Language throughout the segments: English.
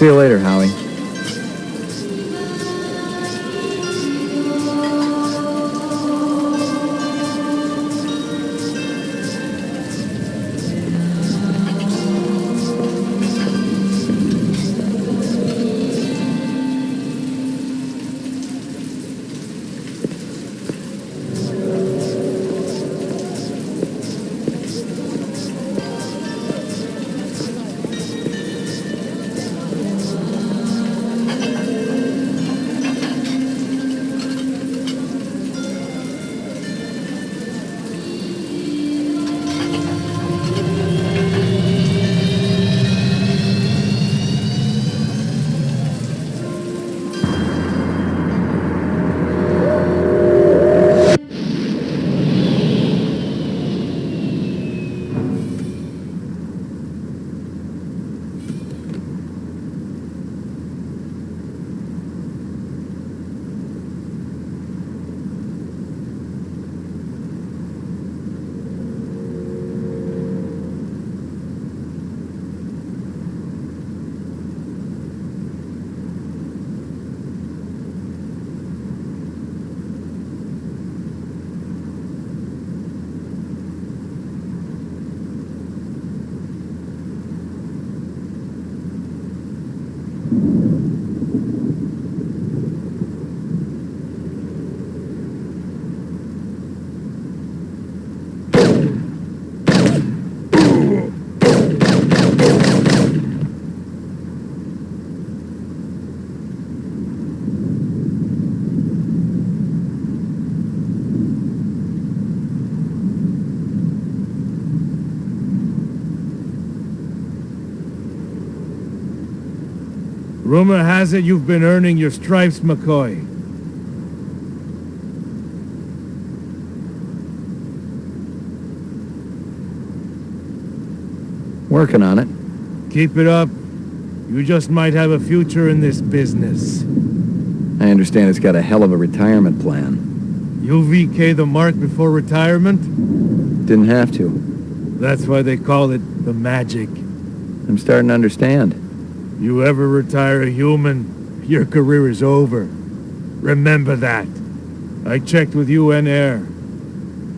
See you later, Howie. Rumor has it you've been earning your stripes, McCoy. Working on it. Keep it up. You just might have a future in this business. I understand it's got a hell of a retirement plan. You VK the mark before retirement? Didn't have to. That's why they call it the magic. I'm starting to understand. You ever retire a human, your career is over. Remember that. I checked with UN Air.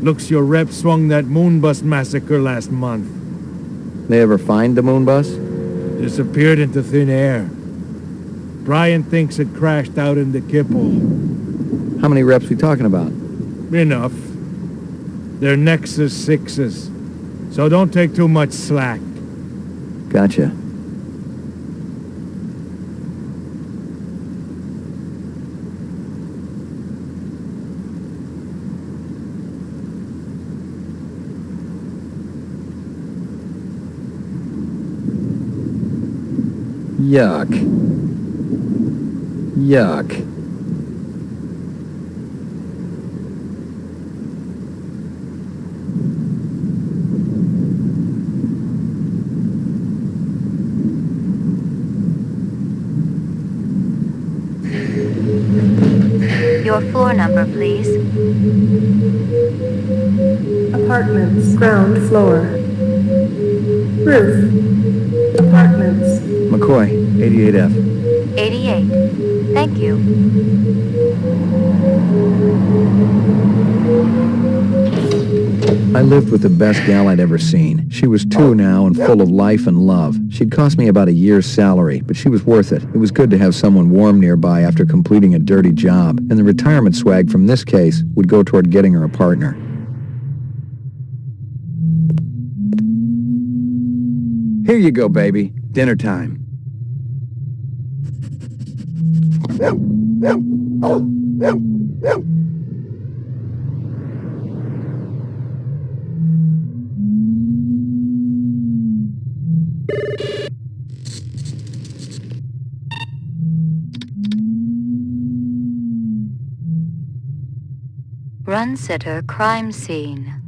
Looks your rep swung that moonbus massacre last month. They ever find the moon bus? Disappeared into thin air. Brian thinks it crashed out in the Kipple. How many reps we talking about? Enough. They're Nexus 6s. So don't take too much slack. Gotcha. Yuck. Yuck. Your floor number, please. Apartments, ground floor. Roof. Apartments. McCoy, 88F. 88. Thank you. I lived with the best gal I'd ever seen. She was 2 now and full of life and love. She'd cost me about a year's salary, but she was worth it. It was good to have someone warm nearby after completing a dirty job, and the retirement swag from this case would go toward getting her a partner. Here you go, baby. Dinner time. Run sitter crime scene.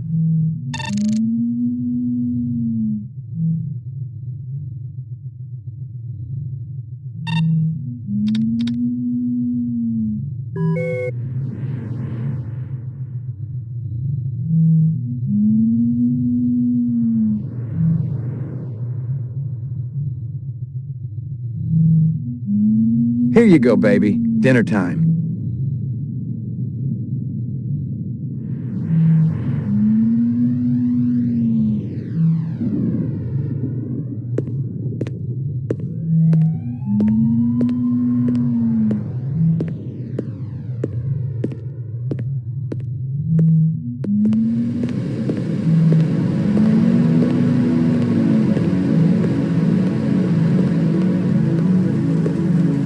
Here you go, baby. Dinner time.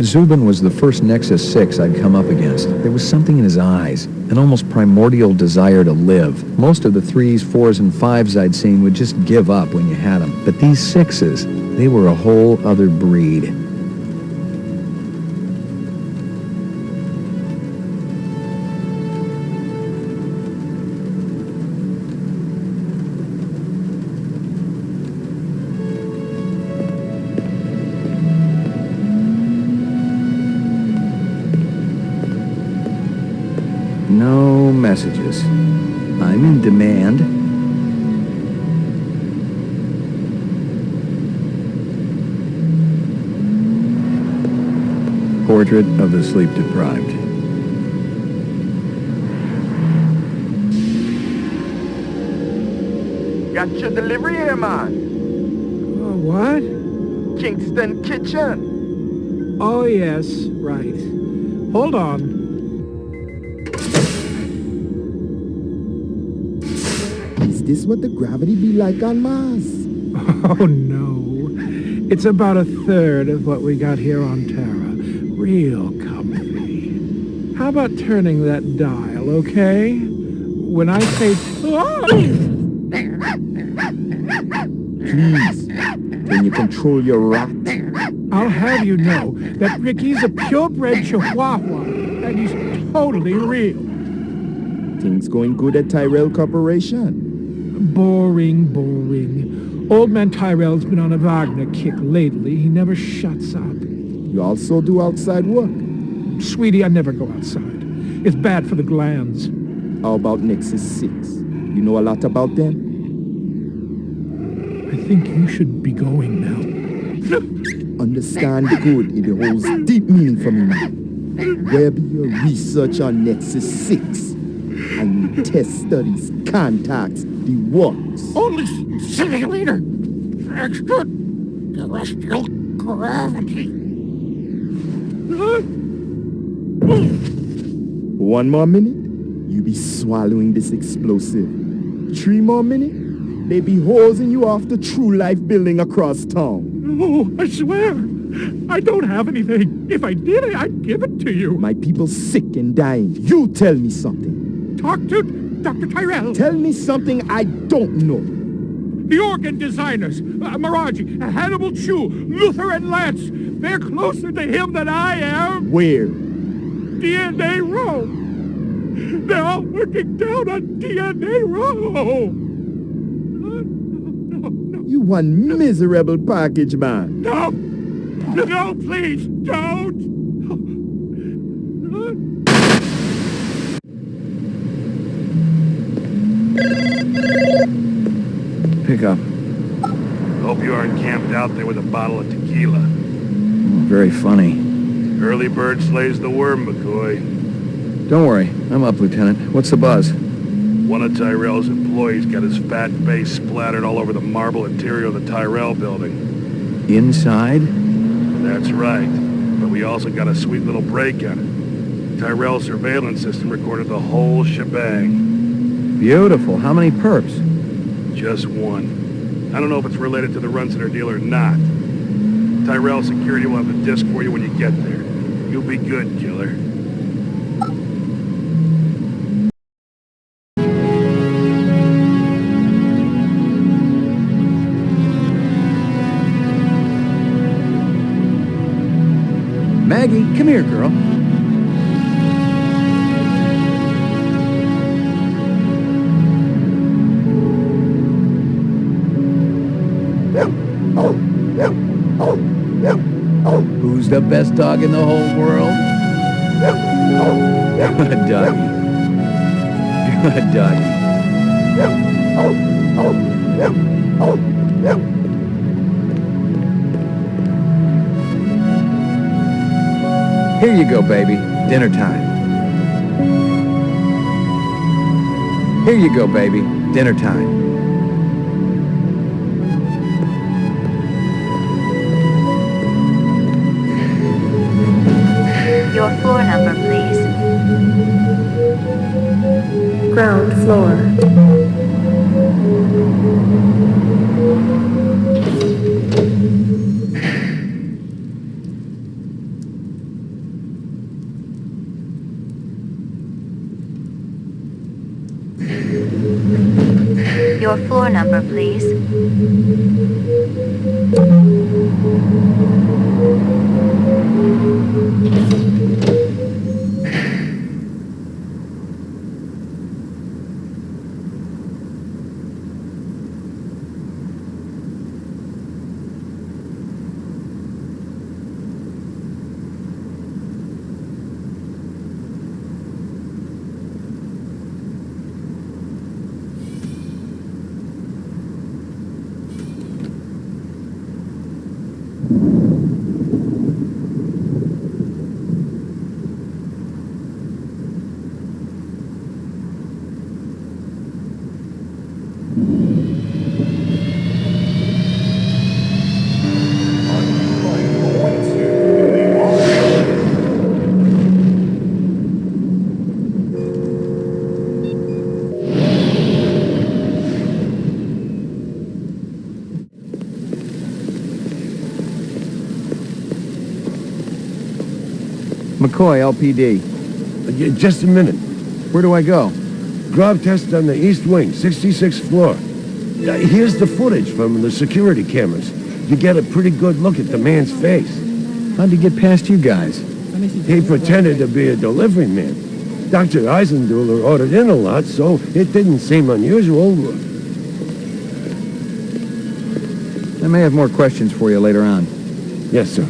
Zubin was the first Nexus 6 I'd come up against. There was something in his eyes, an almost primordial desire to live. Most of the 3s, 4s, and 5s I'd seen would just give up when you had them. But these 6s, they were a whole other breed. No messages. I'm in demand. Portrait of the sleep-deprived. Got your delivery here, man. What? Kingston Kitchen. Oh, yes, right. Hold on. Is this what the gravity be like on Mars? Oh, no. It's about a third of what we got here on Terra. Real comfy. How about turning that dial, okay? When I say... Please, can you control your rat? I'll have you know that Ricky's a purebred chihuahua, and he's totally real. Things going good at Tyrell Corporation? Boring, boring. Old man Tyrell's been on a Wagner kick lately. He never shuts up. You also do outside work? Sweetie, I never go outside. It's bad for the glands. How about Nexus 6? You know a lot about them? I think you should be going now. Understand good, it holds deep meaning for me now. Where be your research on Nexus 6? And your test studies, contacts, the works? Only simulator. Extraterrestrial gravity. One more minute, you be swallowing this explosive. 3 more minutes, they be hosing you off the True Life building across town. Oh, I swear. I don't have anything. If I did, I'd give it to you. My people sick and dying. You tell me something. Talk to Dr. Tyrell. Tell me something I don't know. The organ designers, Miraji, Hannibal Chu, Luther and Lance. They're closer to him than I am. Where? DNA Row. They're all working down on DNA Row. No. You one miserable package, man. No, please, don't. Pick up. Hope you aren't camped out there with a bottle of tequila. Very funny. Early bird slays the worm, McCoy. Don't worry. I'm up, Lieutenant. What's the buzz? One of Tyrell's employees got his fat face splattered all over the marble interior of the Tyrell building. Inside? That's right. But we also got a sweet little break on it. Tyrell's surveillance system recorded the whole shebang. Beautiful. How many perps? Just one. I don't know if it's related to the Runciter deal or not. Tyrell security will have the disc for you when you get there. You'll be good, killer. Maggie, come here, girl. Who's the best dog in the whole world? Good doggy. Good doggy. Here you go, baby. Dinner time. Here you go, baby. Dinner time. Your floor number, please. Ground floor. Your floor number, please. McCoy, LPD. Just a minute. Where do I go? Grab test on the east wing, 66th floor. Here's the footage from the security cameras. You get a pretty good look at the man's face. How'd you get past you guys? He pretended to be a delivery man. Dr. Eisenduller ordered in a lot, so it didn't seem unusual. I may have more questions for you later on. Yes, sir.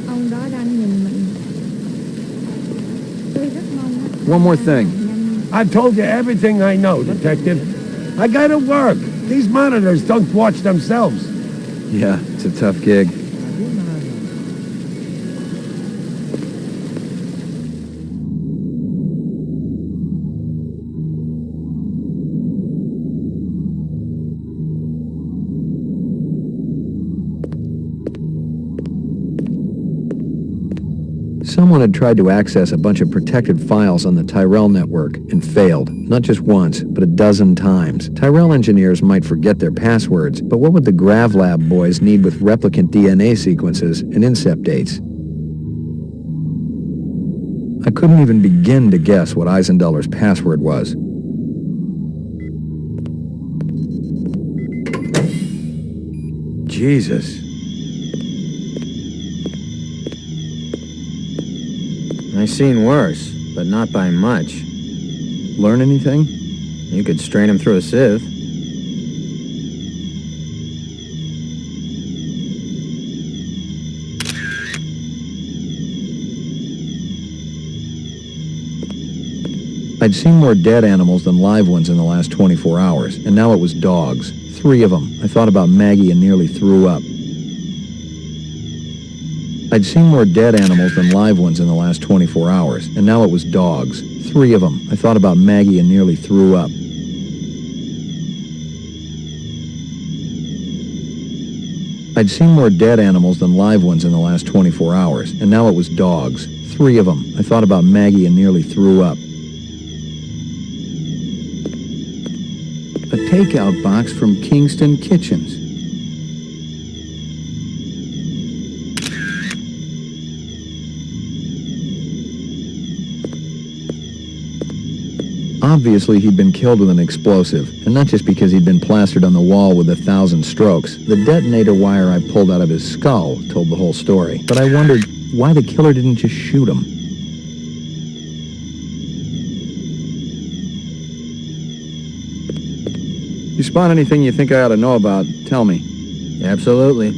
Ông đó đang nhìn mình. Tôi rất mong á. One more thing. I've told you everything I know, Detective. I gotta work. These monitors don't watch themselves. Yeah, it's a tough gig. Someone had tried to access a bunch of protected files on the Tyrell network and failed, not just once, but a dozen times. Tyrell engineers might forget their passwords, but what would the GravLab boys need with replicant DNA sequences and incept dates? I couldn't even begin to guess what Eisenduller's password was. Jesus. I've seen worse, but not by much. Learn anything? You could strain him through a sieve. I'd seen more dead animals than live ones in the last 24 hours, and now it was dogs. 3 of them. I thought about Maggie and nearly threw up. I'd seen more dead animals than live ones in the last 24 hours, and now it was dogs. 3 of them. I thought about Maggie and nearly threw up. I'd seen more dead animals than live ones in the last 24 hours, and now it was dogs. 3 of them. I thought about Maggie and nearly threw up. A takeout box from Kingston Kitchens. Obviously, he'd been killed with an explosive, and not just because he'd been plastered on the wall with 1,000 strokes. The detonator wire I pulled out of his skull told the whole story. But I wondered why the killer didn't just shoot him. You spot anything you think I ought to know about, tell me. Absolutely.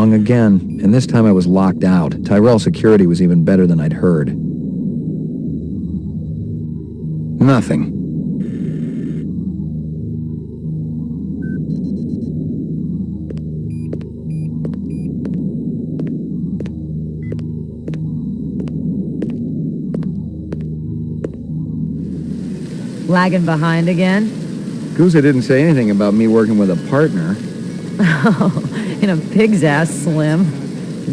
Wrong again, and this time I was locked out. Tyrell security was even better than I'd heard. Nothing. Lagging behind again? Guza didn't say anything about me working with a partner. Oh, in a pig's ass, Slim.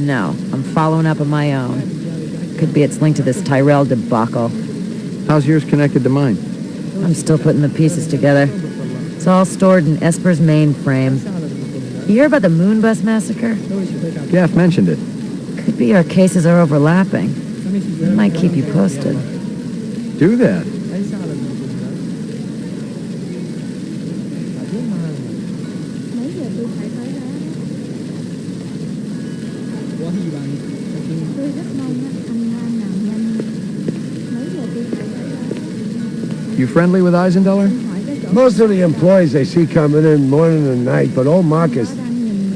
No, I'm following up on my own. Could be it's linked to this Tyrell debacle. How's yours connected to mine? I'm still putting the pieces together. It's all stored in Esper's mainframe. You hear about the Moonbus massacre? Gaff mentioned it. Could be our cases are overlapping. Might keep you posted. Do that. Mấy giờ tôi phải tới đó? Tôi rất mong anh Lan nào nhanh. Mấy giờ tôi phải tới đó? You friendly with Eisendeller? Most of the employees I see coming in morning and night, but old Marcus,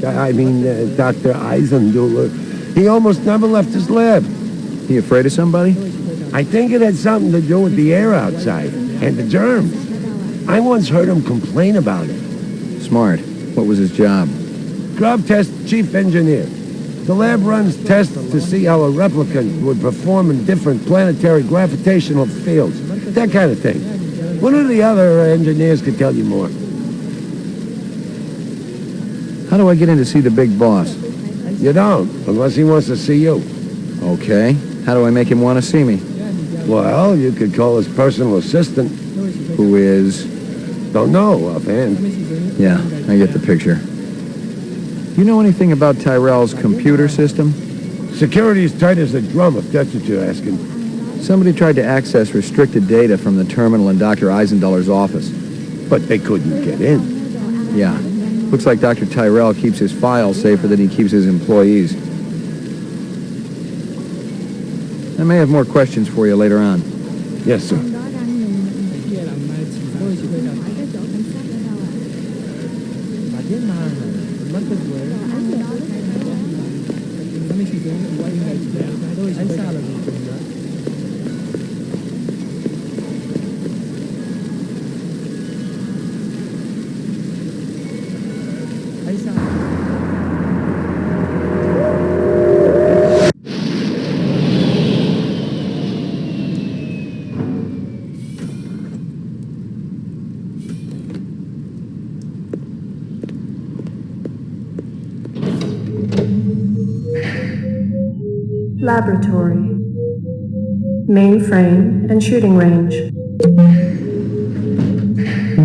Dr. Eisendeller, he almost never left his lab. He afraid of somebody? I think it had something to do with the air outside and the germs. I once heard him complain about it. Smart. What was his job? Grub test chief engineer. The lab runs tests to see how a replicant would perform in different planetary gravitational fields. That kind of thing. One of the other engineers could tell you more. How do I get in to see the big boss? You don't, unless he wants to see you. Okay. How do I make him want to see me? Well, you could call his personal assistant. Who is? Don't know offhand. Yeah, I get the picture. You know anything about Tyrell's computer system? Security's tight as a drum, if that's what you're asking. Somebody tried to access restricted data from the terminal in Dr. Eisendeller's office. But they couldn't get in. Yeah. Looks like Dr. Tyrell keeps his files safer than he keeps his employees. I may have more questions for you later on. Yes, sir. Laboratory. Mainframe and shooting range.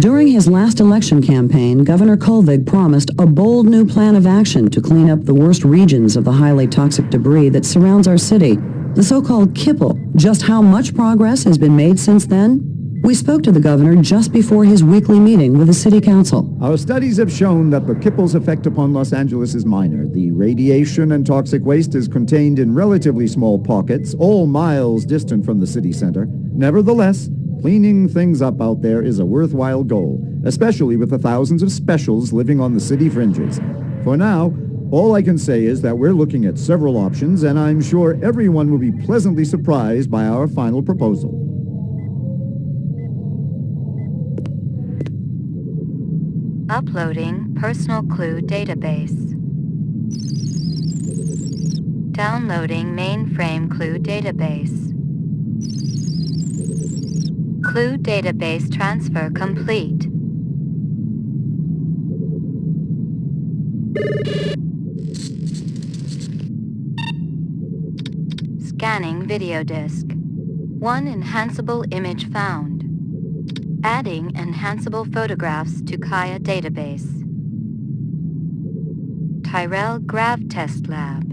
During his last election campaign, Governor Kolvig promised a bold new plan of action to clean up the worst regions of the highly toxic debris that surrounds our city, the so-called kipple. Just how much progress has been made since then? We spoke to the governor just before his weekly meeting with the city council. Our studies have shown that the kipple's effect upon Los Angeles is minor. The radiation and toxic waste is contained in relatively small pockets, all miles distant from the city center. Nevertheless, cleaning things up out there is a worthwhile goal, especially with the thousands of specials living on the city fringes. For now, all I can say is that we're looking at several options, and I'm sure everyone will be pleasantly surprised by our final proposal. Uploading personal clue database. Downloading mainframe clue database. Clue database transfer complete. Scanning video disk. One enhanceable image found. Adding enhanceable photographs to Kaya database. Tyrell Grav Test Lab.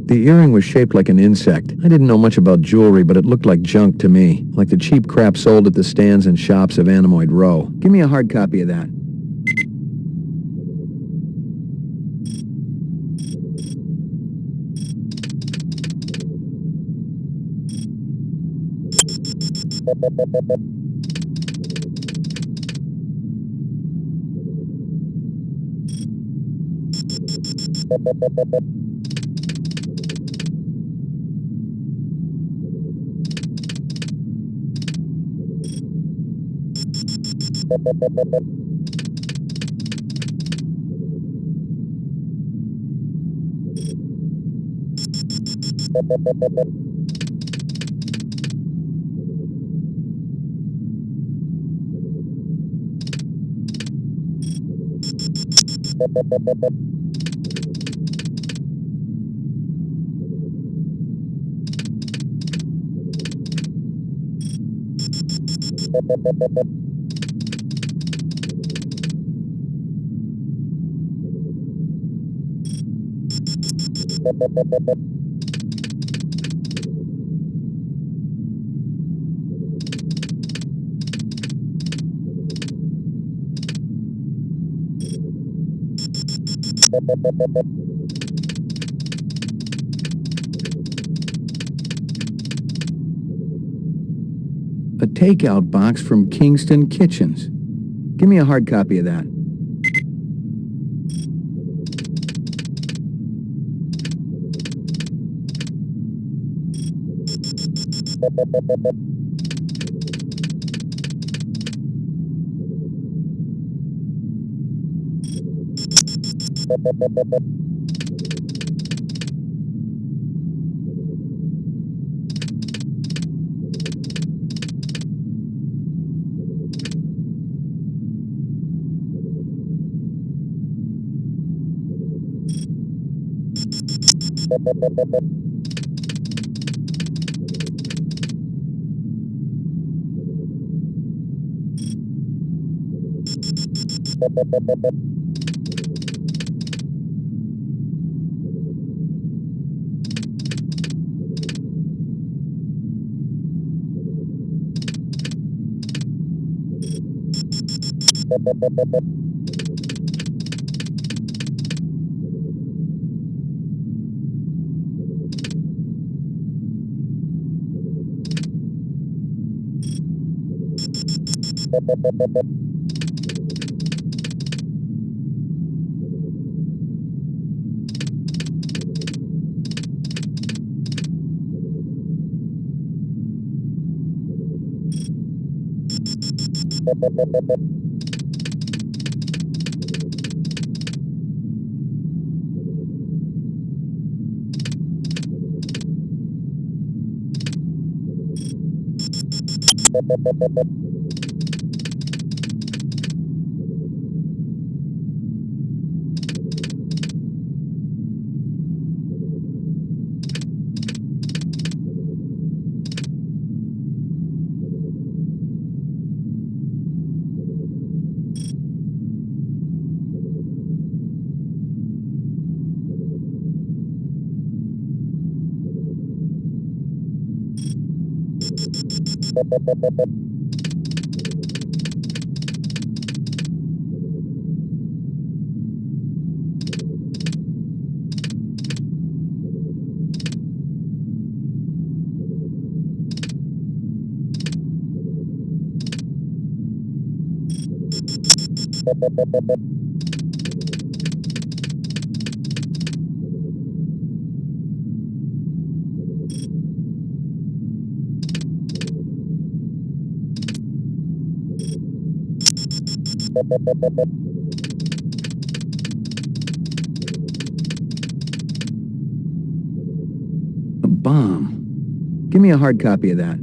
The earring was shaped like an insect. I didn't know much about jewelry, but it looked like junk to me, like the cheap crap sold at the stands and shops of Animoid Row. Give me a hard copy of that. A takeout box from Kingston Kitchens. Give me a hard copy of that. A bomb. Give me a hard copy of that.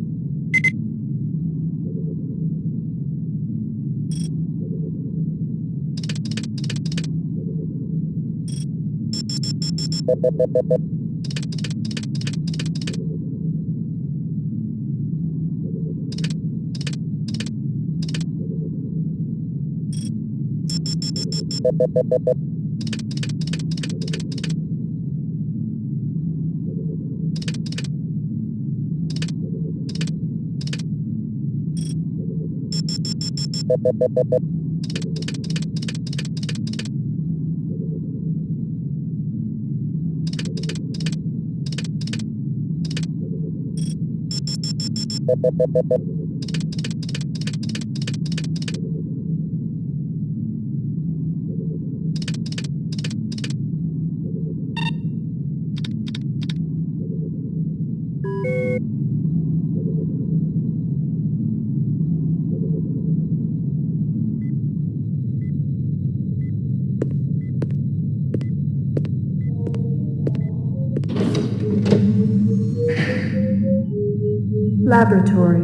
Laboratory.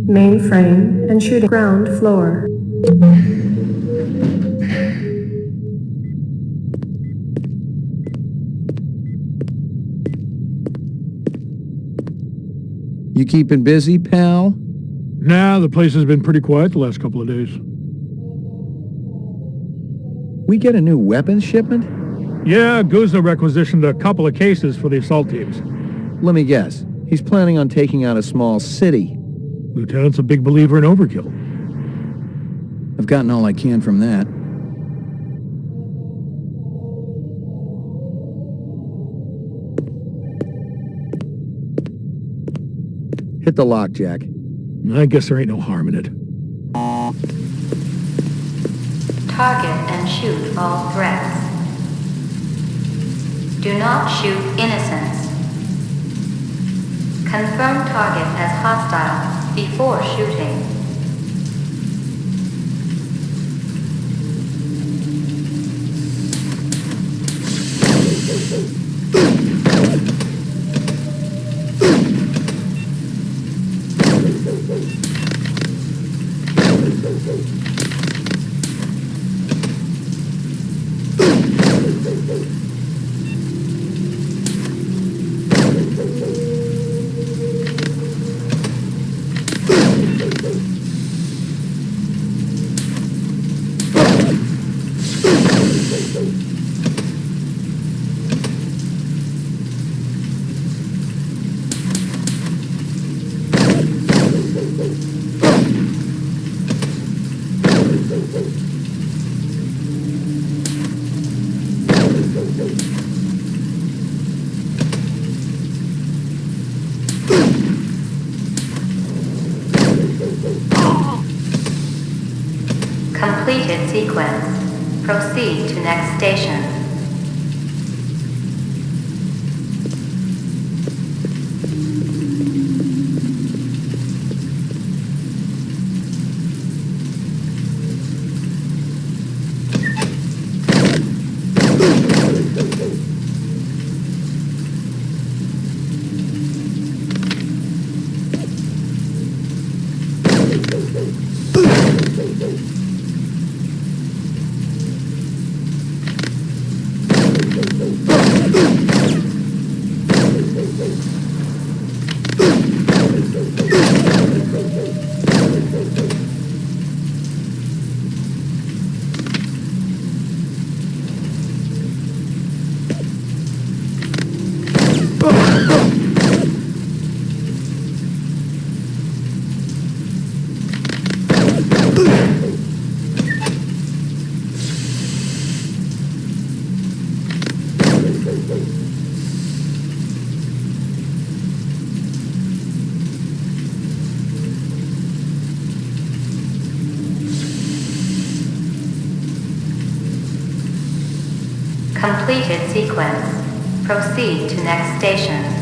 Mainframe and shooting ground floor. You keeping busy, pal? Nah, the place has been pretty quiet the last couple of days. We get a new weapons shipment? Yeah, Guzza requisitioned a couple of cases for the assault teams. Let me guess. He's planning on taking out a small city. Lieutenant's a big believer in overkill. I've gotten all I can from that. Hit the lock, Jack. I guess there ain't no harm in it. Target and shoot all threats. Do not shoot innocents. Confirm target as hostile before shooting. Completed sequence. Proceed to next station. Completed sequence. Proceed to next station.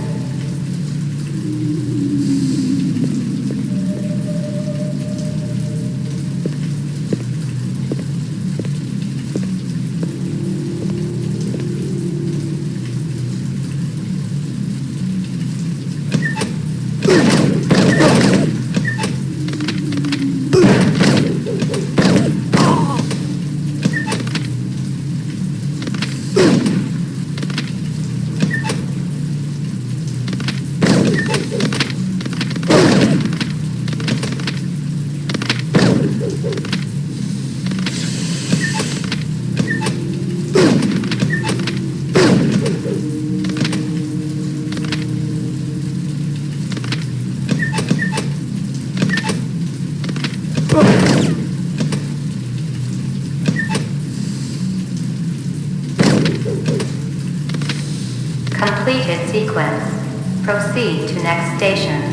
sequence. Proceed to next station.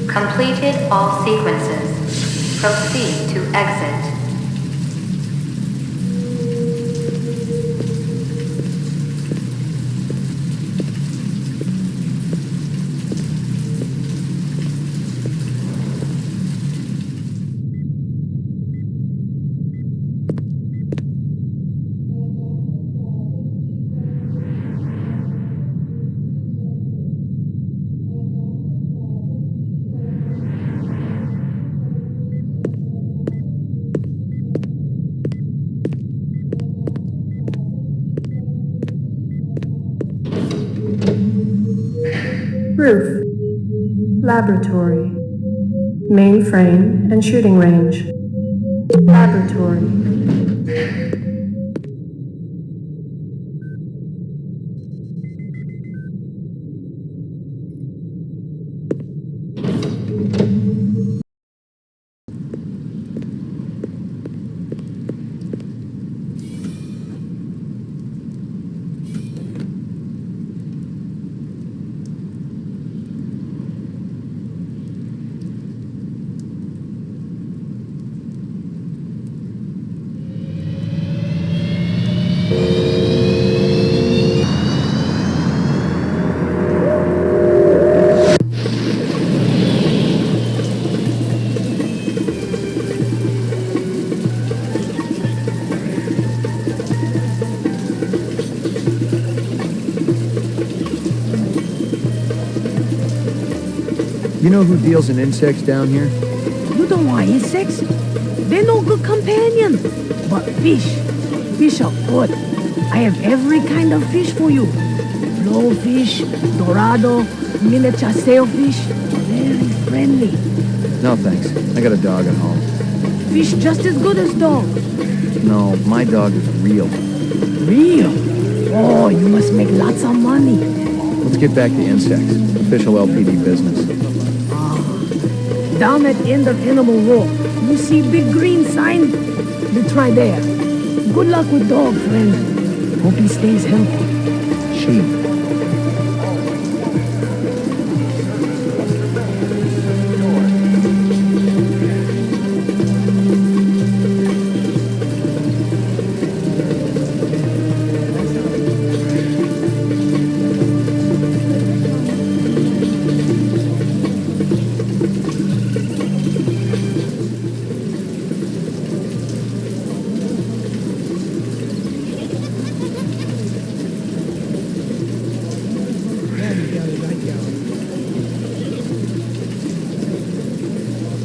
Completed all sequences. Proceed to exit. Roof. Laboratory. Mainframe and shooting range. Laboratory. You know who deals in insects down here? You don't want insects? They're no good companion. But fish. Fish are good. I have every kind of fish for you. Blowfish, dorado, miniature sailfish. Very friendly. No, thanks. I got a dog at home. Fish just as good as dog. No, my dog is real. Real? Oh, you must make lots of money. Let's get back to insects. Official LPD business. Down at end of Animal Row, you see big green sign? You try there. Good luck with dog, friend. Hope he stays healthy. Sheep.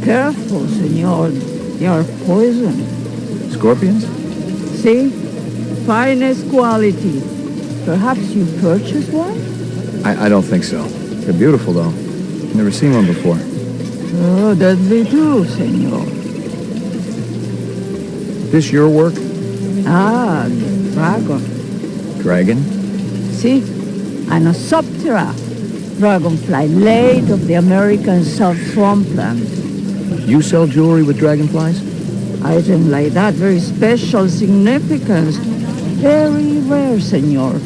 Careful, senor. You're poison. Scorpions? See? Finest quality. Perhaps you purchased one? I don't think so. They're beautiful, though. Never seen one before. Oh, deadly too, senor. This your work? Ah, dragon. Dragon? See? Anosoptera. Dragonfly late of the American South Swampland. You sell jewelry with dragonflies? Item like that, very special significance. Very rare, senor.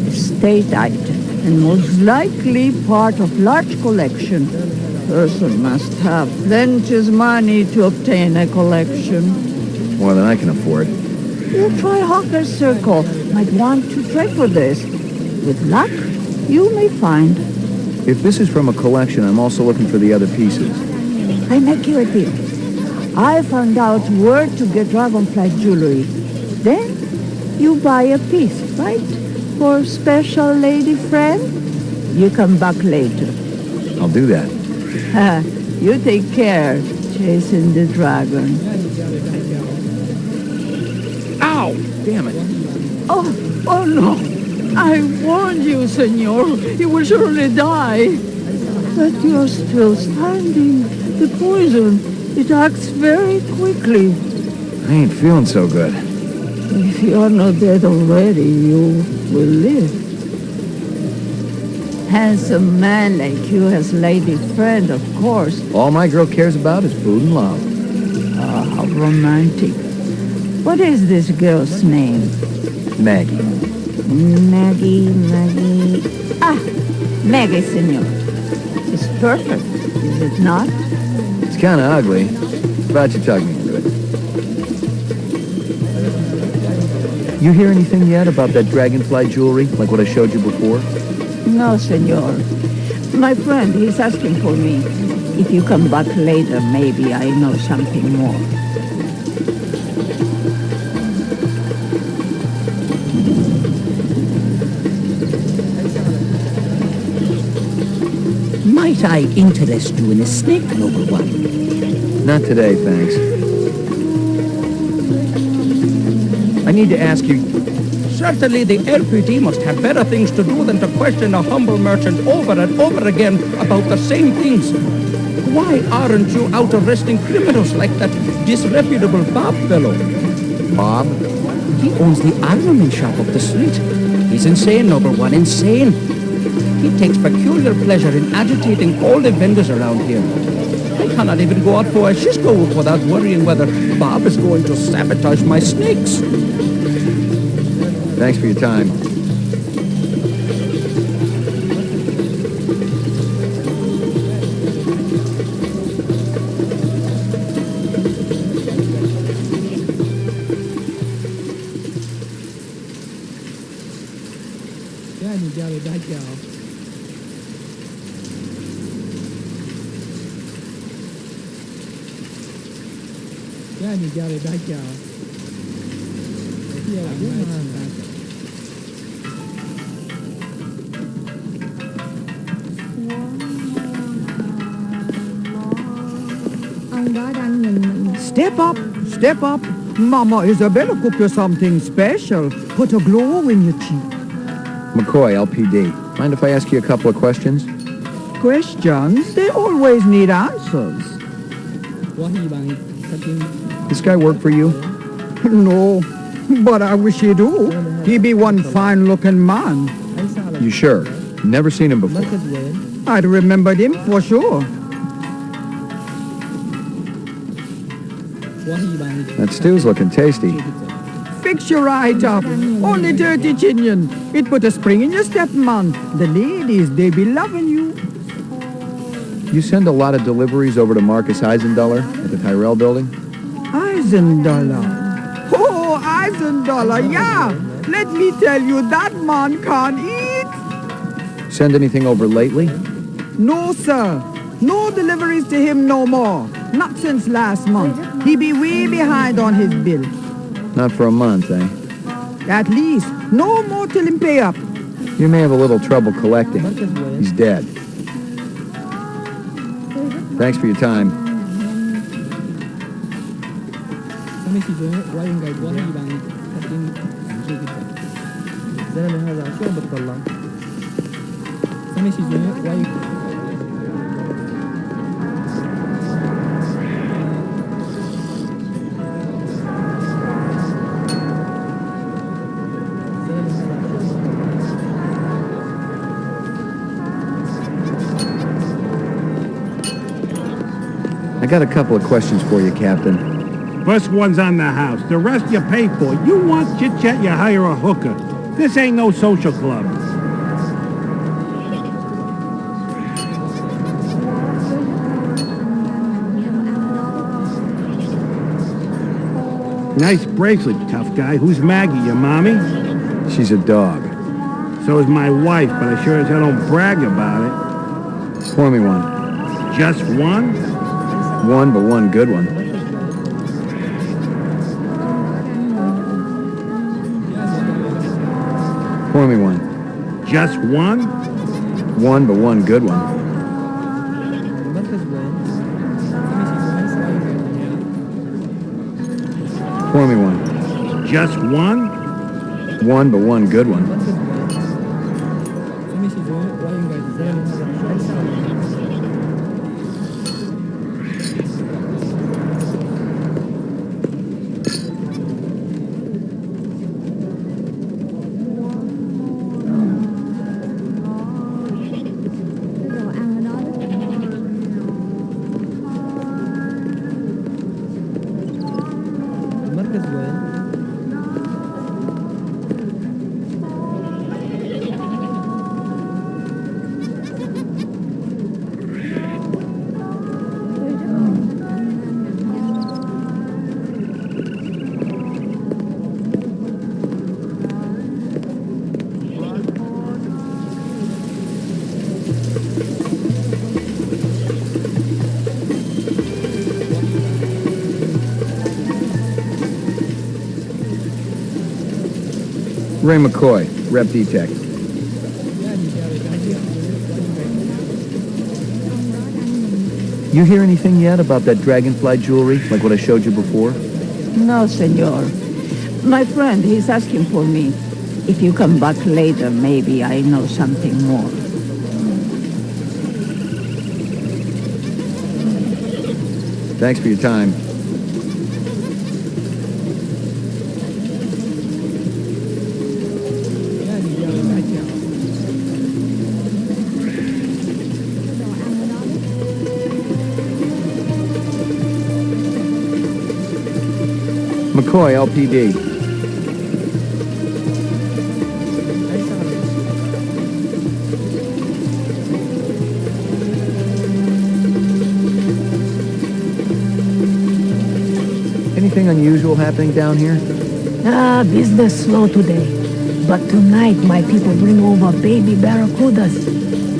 Estate item, and most likely part of large collection. Person must have plenty of money to obtain a collection. More than I can afford. You try Hawker's Circle. Might want to trade for this. With luck, you may find. If this is from a collection, I'm also looking for the other pieces. I make you a deal. I found out where to get dragonfly jewelry. Then you buy a piece, right? For special lady friend? You come back later. I'll do that. You take care, chasing the dragon. Ow! Damn it. Oh no! I warned you, senor. You will surely die. But you're still standing. The poison, it acts very quickly. I ain't feeling so good. If you're not dead already, you will live. Handsome man like you has lady friend, of course. All my girl cares about is food and love. Ah, how romantic. What is this girl's name? Maggie. Maggie. Ah, Maggie, senor. It's perfect, is it not? It's kind of ugly. Glad you talked me into it. You hear anything yet about that dragonfly jewelry, like what I showed you before? No, senor. My friend, he's asking for me. If you come back later, maybe I know something more. Might I interest you in a snake, noble one? Not today, thanks. I need to ask you... Certainly the LPD must have better things to do than to question a humble merchant over and over again about the same things. Why aren't you out arresting criminals like that disreputable Bob fellow? Bob? He owns the armament shop up the street. He's insane, noble one, insane. He takes peculiar pleasure in agitating all the vendors around here. I cannot even go out for a Cisco without worrying whether Bob is going to sabotage my snakes. Thanks for your time. Step up. Mama Isabella cooked you something special. Put a glow in your cheek. McCoy, LPD. Mind if I ask you a couple of questions? Questions? They always need answers. This guy work for you? No, but I wish he do. He be one fine-looking man. You sure? Never seen him before. I'd remembered him for sure. That stew's looking tasty. Fix your right up. Only dirty chinion. It put a spring in your step, man. The ladies, they be loving you. You send a lot of deliveries over to Marcus Eisendaler at the Tyrell building? Eisendaler. Oh, Eisendaler, yeah. Let me tell you, that man can't eat. Send anything over lately? No, sir. No deliveries to him no more. Not since last month. He be way behind on his bill. Not for a month, eh? At least. No more till him pay up. You may have a little trouble collecting. He's dead. Thanks for your time. I got a couple of questions for you, Captain. First one's on the house. The rest you pay for. You want chit-chat, you hire a hooker. This ain't no social club. Nice bracelet, tough guy. Who's Maggie, your mommy? She's a dog. So is my wife, but I sure as hell don't brag about it. Pour me one. Just one? One, but one good one. Pour me one. Just one? One, but one good one. Pour me one. Just one? One, but one good one. Ray McCoy, Rep Detect. You hear anything yet about that dragonfly jewelry, like what I showed you before? No, senor. My friend, he's asking for me. If you come back later, maybe I know something more. Thanks for your time. McCoy, LPD. Anything unusual happening down here? Business slow today. But tonight my people bring over baby barracudas.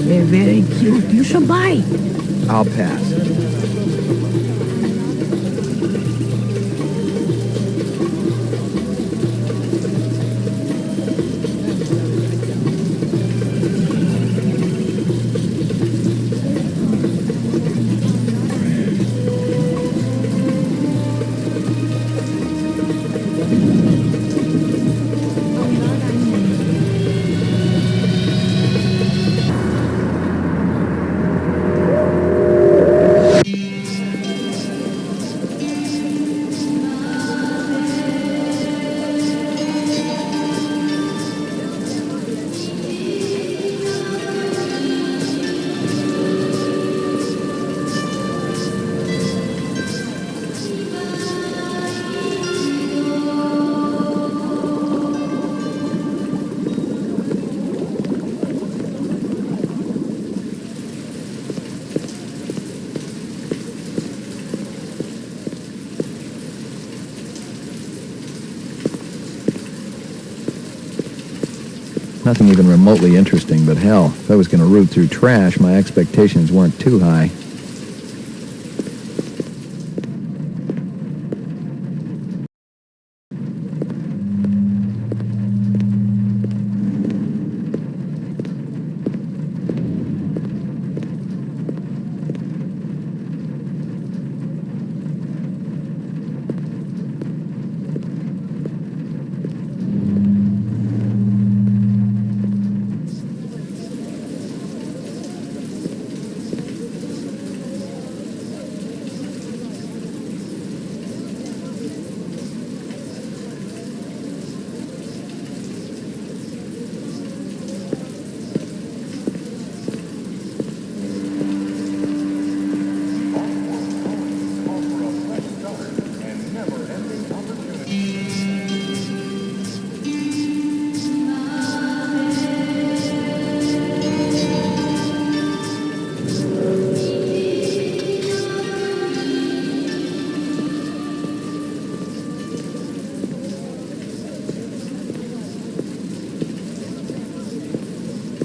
They're very cute. You should buy. I'll pass. Nothing even remotely interesting, but hell, if I was going to root through trash, my expectations weren't too high.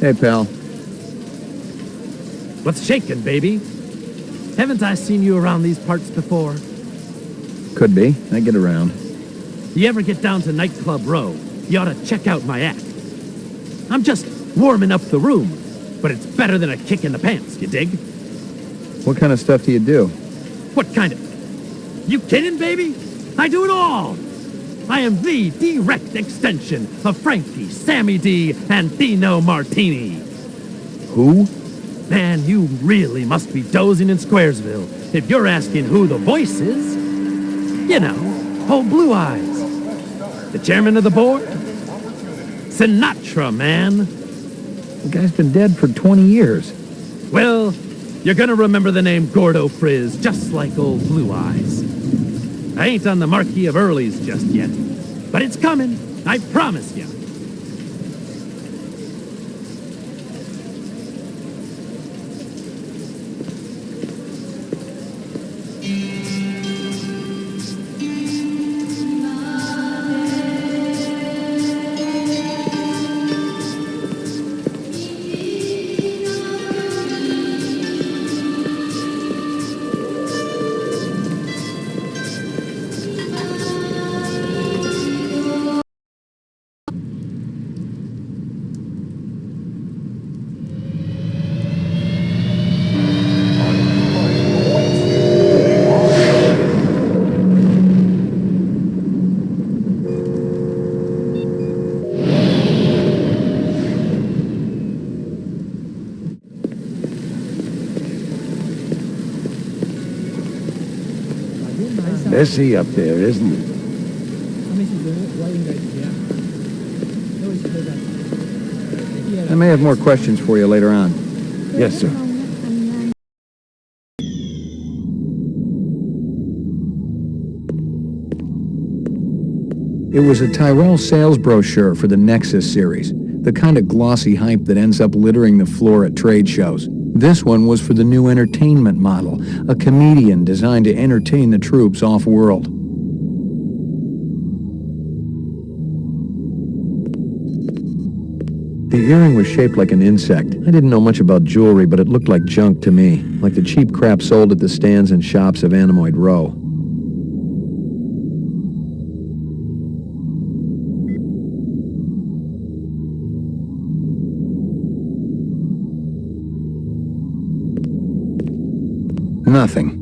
Hey, pal. What's shaking, baby? Haven't I seen you around these parts before? Could be. I get around. You ever get down to Nightclub Row, you ought to check out my act. I'm just warming up the room. But it's better than a kick in the pants, you dig? What kind of stuff do you do? What kind of... You kidding, baby? I do it all! I am the direct extension of Frankie, Sammy D, and Dino Martini. Who? Man, you really must be dozing in Squaresville if you're asking who the voice is. You know, old Blue Eyes. The chairman of the board? Sinatra, man. The guy's been dead for 20 years. Well, you're gonna remember the name Gordo Frizz, just like old Blue Eyes. I ain't on the Marquis of Early's just yet, but it's coming, I promise you. Messy up there, isn't it? I may have more questions for you later on. Yes, sir. It was a Tyrell sales brochure for the Nexus series, the kind of glossy hype that ends up littering the floor at trade shows. This one was for the new entertainment model, a comedian designed to entertain the troops off-world. The earring was shaped like an insect. I didn't know much about jewelry, but it looked like junk to me, like the cheap crap sold at the stands and shops of Anemoid Row. Nothing.